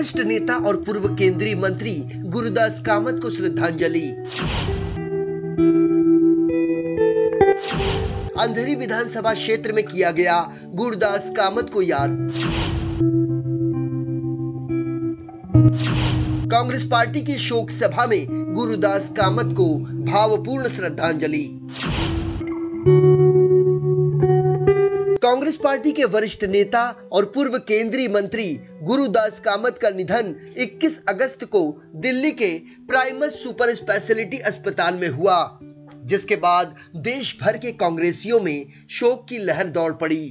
वरिष्ठ नेता और पूर्व केंद्रीय मंत्री गुरुदास कामत को श्रद्धांजलि। अंधेरी विधानसभा क्षेत्र में किया गया गुरुदास कामत को याद। कांग्रेस पार्टी की शोक सभा में गुरुदास कामत को भावपूर्ण श्रद्धांजलि। कांग्रेस पार्टी के वरिष्ठ नेता और पूर्व केंद्रीय मंत्री गुरुदास कामत का निधन 21 अगस्त को दिल्ली के प्राइमस सुपर स्पेशलिटी अस्पताल में हुआ, जिसके बाद देश भर के कांग्रेसियों में शोक की लहर दौड़ पड़ी।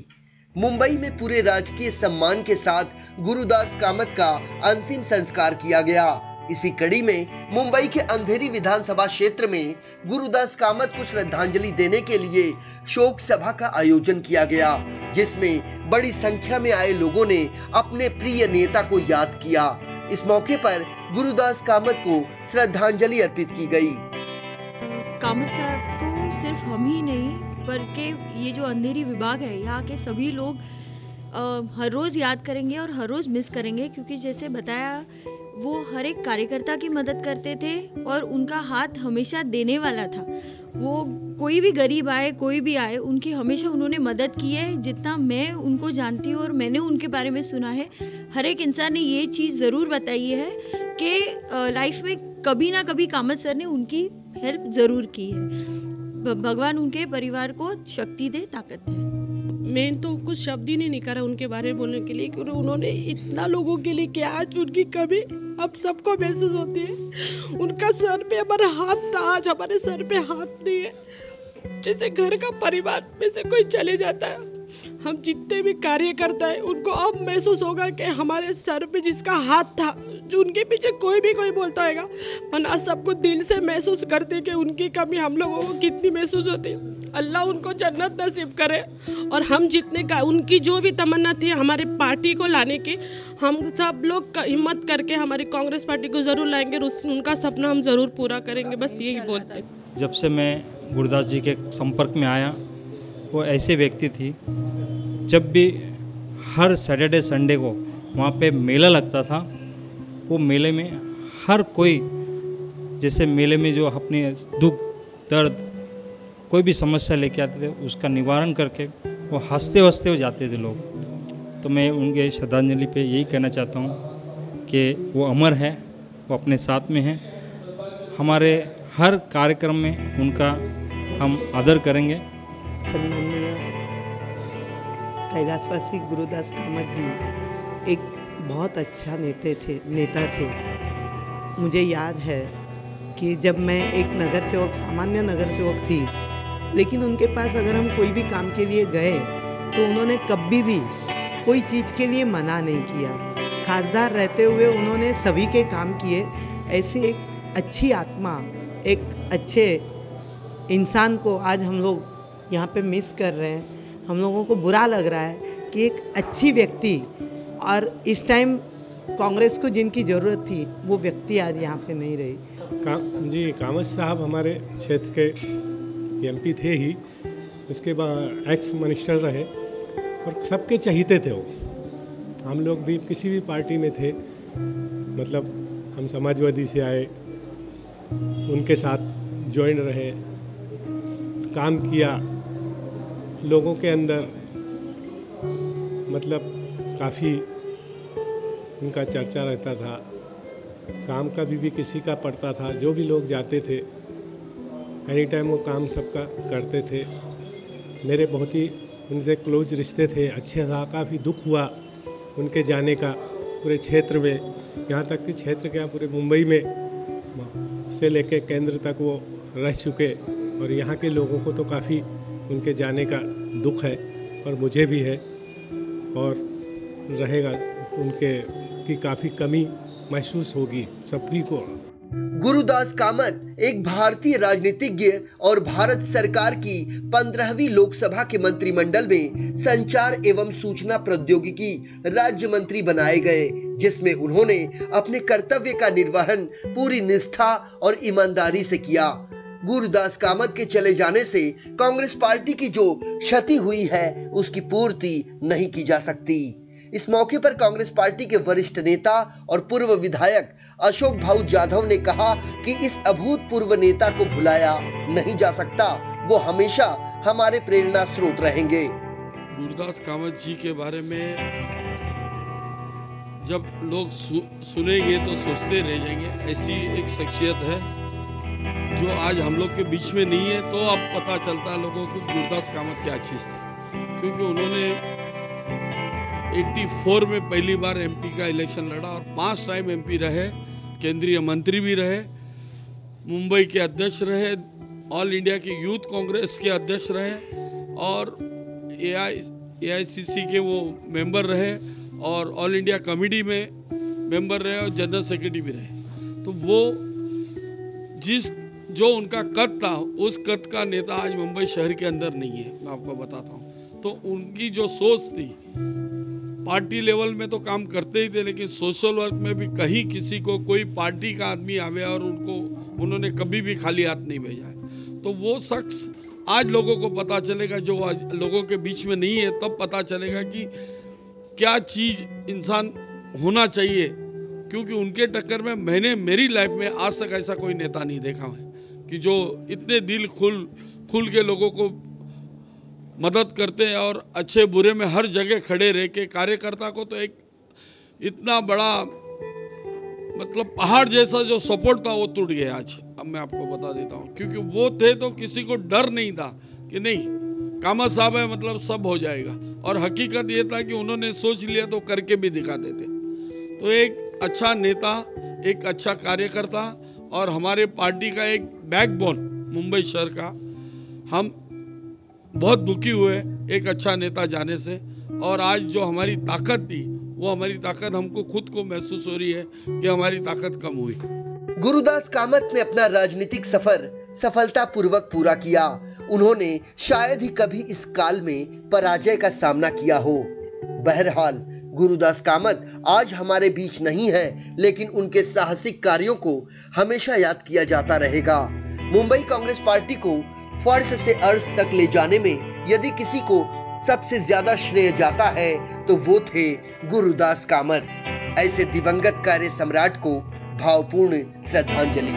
मुंबई में पूरे राजकीय सम्मान के साथ गुरुदास कामत का अंतिम संस्कार किया गया। इसी कड़ी में मुंबई के अंधेरी विधानसभा क्षेत्र में गुरुदास कामत को श्रद्धांजलि देने के लिए शोक सभा का आयोजन किया गया, जिसमें बड़ी संख्या में आए लोगों ने अपने प्रिय नेता को याद किया। इस मौके पर गुरुदास कामत को श्रद्धांजलि अर्पित की गई। कामत साहब को सिर्फ हम ही नहीं बल्कि ये जो अंधेरी विभाग है, यहाँ के सभी लोग हर रोज़ याद करेंगे और हर रोज़ मिस करेंगे, क्योंकि जैसे बताया वो हर एक कार्यकर्ता की मदद करते थे और उनका हाथ हमेशा देने वाला था। वो कोई भी गरीब आए, कोई भी आए, उनकी हमेशा उन्होंने मदद की है। जितना मैं उनको जानती हूँ और मैंने उनके बारे में सुना है, हर एक इंसान ने ये चीज़ ज़रूर बताई है कि लाइफ में कभी ना कभी कामत सर ने उनकी हेल्प ज़रूर की है। भगवान उनके परिवार को शक्ति दे, ताकत दे। मैं तो कुछ शब्द ही नहीं निकाला उनके बारे में बोलने के लिए, क्योंकि उन्होंने इतना लोगों के लिए किया। आज उनकी कमी अब सबको महसूस होती है। उनका सर पे हमारा हाथ था, आज हमारे सर पे हाथ नहीं है। जैसे घर का परिवार में से कोई चले जाता है, हम जितने भी कार्य करते हैं उनको अब महसूस होगा कि हमारे सर पे जिसका हाथ था, जो उनके पीछे कोई भी कोई बोलता होगा, वरना सबको दिल से महसूस करते कि उनकी कमी हम लोगों को कितनी महसूस होती है। अल्लाह उनको जन्नत नसीब करे। और हम जितने का उनकी जो भी तमन्ना थी हमारे पार्टी को लाने की, हम सब लोग हिम्मत करके हमारी कांग्रेस पार्टी को ज़रूर लाएंगे और उनका सपना हम ज़रूर पूरा करेंगे। बस यही बोलते। जब से मैं गुरुदास जी के संपर्क में आया, वो ऐसे व्यक्ति थी, जब भी हर सैटरडे संडे को वहाँ पे मेला लगता था, वो मेले में हर कोई, जैसे मेले में जो अपने दुख दर्द कोई भी समस्या लेके आते थे, उसका निवारण करके वो हंसते हंसते हो जाते थे लोग। तो मैं उनके श्रद्धांजलि पे यही कहना चाहता हूँ कि वो अमर है, वो अपने साथ में हैं। हमारे हर कार्यक्रम में उनका हम आदर करेंगे। सम्माननीय कैलाशवासी गुरुदास कामत जी एक बहुत अच्छा नेता थे। मुझे याद है कि जब मैं एक नगर सेवक, सामान्य नगर सेवक थी, लेकिन उनके पास अगर हम कोई भी काम के लिए गए तो उन्होंने कभी भी कोई चीज़ के लिए मना नहीं किया। खासदार रहते हुए उन्होंने सभी के काम किए। ऐसे एक अच्छी आत्मा, एक अच्छे इंसान को आज हम लोग यहाँ पे मिस कर रहे हैं। हम लोगों को बुरा लग रहा है कि एक अच्छी व्यक्ति, और इस टाइम कांग्रेस को जिनकी ज़रूरत थी वो व्यक्ति आज यहाँ पे नहीं रही। जी, कामत साहब हमारे क्षेत्र के एमपी थे ही, उसके बाद एक्स मिनिस्टर रहे और सबके चहीते थे वो। हम लोग भी किसी भी पार्टी में थे, मतलब हम समाजवादी से आए, उनके साथ ज्वाइन रहे, काम किया लोगों के अंदर, मतलब काफ़ी उनका चर्चा रहता था। काम का भी किसी का पड़ता था, जो भी लोग जाते थे एनी टाइम वो काम सबका करते थे। मेरे बहुत ही उनसे क्लोज रिश्ते थे, अच्छे था। काफ़ी दुख हुआ उनके जाने का पूरे क्षेत्र में, यहाँ तक कि क्षेत्र क्या पूरे मुंबई में से लेके केंद्र तक वो रह चुके, और यहाँ के लोगों को तो काफ़ी उनके जाने का दुख है और मुझे भी है, और रहेगा। उनके की काफ़ी कमी महसूस होगी सभी को। गुरुदास कामत एक भारतीय राजनीतिज्ञ और भारत सरकार की 15वीं लोकसभा के मंत्रिमंडल में संचार एवं सूचना प्रौद्योगिकी राज्य मंत्री बनाए गए, जिसमें उन्होंने अपने कर्तव्य का निर्वहन पूरी निष्ठा और ईमानदारी से किया। गुरुदास कामत के चले जाने से कांग्रेस पार्टी की जो क्षति हुई है उसकी पूर्ति नहीं की जा सकती। इस मौके पर कांग्रेस पार्टी के वरिष्ठ नेता और पूर्व विधायक अशोक भाऊ जाधव ने कहा कि इस अभूतपूर्व नेता को भुलाया नहीं जा सकता, वो हमेशा हमारे प्रेरणा स्रोत रहेंगे। गुरुदास कामत जी के बारे में जब लोग सुनेंगे तो सोचते रह जाएंगे। ऐसी एक शख्सियत है जो आज हम लोग के बीच में नहीं है, तो अब पता चलता है लोगों को गुरुदास कामत क्या चीज़ थी। क्योंकि उन्होंने 84 में पहली बार एमपी का इलेक्शन लड़ा और 5 टाइम एमपी रहे, केंद्रीय मंत्री भी रहे, मुंबई के अध्यक्ष रहे, ऑल इंडिया के यूथ कांग्रेस के अध्यक्ष रहे और AICC के वो मेंबर रहे और ऑल इंडिया कमेटी में मेंबर रहे और जनरल सेक्रेटरी भी रहे। तो वो जो उनका कद था, उस कद का नेता आज मुंबई शहर के अंदर नहीं है, मैं आपको बताता हूँ। तो उनकी जो सोच थी, पार्टी लेवल में तो काम करते ही थे, लेकिन सोशल वर्क में भी कहीं किसी को कोई पार्टी का आदमी आवे और उन्होंने कभी भी खाली हाथ नहीं भेजा है। तो वो शख्स आज लोगों को पता चलेगा, जो आज लोगों के बीच में नहीं है, तब पता चलेगा कि क्या चीज़ इंसान होना चाहिए। क्योंकि उनके टक्कर में मैंने मेरी लाइफ में आज तक ऐसा कोई नेता नहीं देखा है कि जो इतने दिल खुल के लोगों को मदद करते हैं और अच्छे बुरे में हर जगह खड़े रह के। कार्यकर्ता को तो एक इतना बड़ा मतलब पहाड़ जैसा जो सपोर्ट था वो टूट गया आज। अब मैं आपको बता देता हूँ, क्योंकि वो थे तो किसी को डर नहीं था कि नहीं कामत साहब है मतलब सब हो जाएगा, और हकीकत ये था कि उन्होंने सोच लिया तो करके भी दिखा देते। तो एक अच्छा नेता, एक अच्छा कार्यकर्ता और हमारे पार्टी का एक बैकबोन मुंबई शहर का, हम बहुत दुखी हुए एक अच्छा नेता जाने से। और आज जो हमारी ताकत थी, वो हमारी ताकत हमको खुद को महसूस हो रही है कि हमारी ताकत कम हुई। गुरुदास कामत ने अपना राजनीतिक सफर सफलतापूर्वक पूरा किया। उन्होंने शायद ही कभी इस काल में पराजय का सामना किया हो। बहरहाल गुरुदास कामत आज हमारे बीच नहीं है, लेकिन उनके साहसिक कार्यों को हमेशा याद किया जाता रहेगा। मुंबई कांग्रेस पार्टी को फर्श से अर्श तक ले जाने में यदि किसी को सबसे ज्यादा श्रेय जाता है तो वो थे गुरुदास कामत। ऐसे दिवंगत कार्य सम्राट को भावपूर्ण श्रद्धांजलि।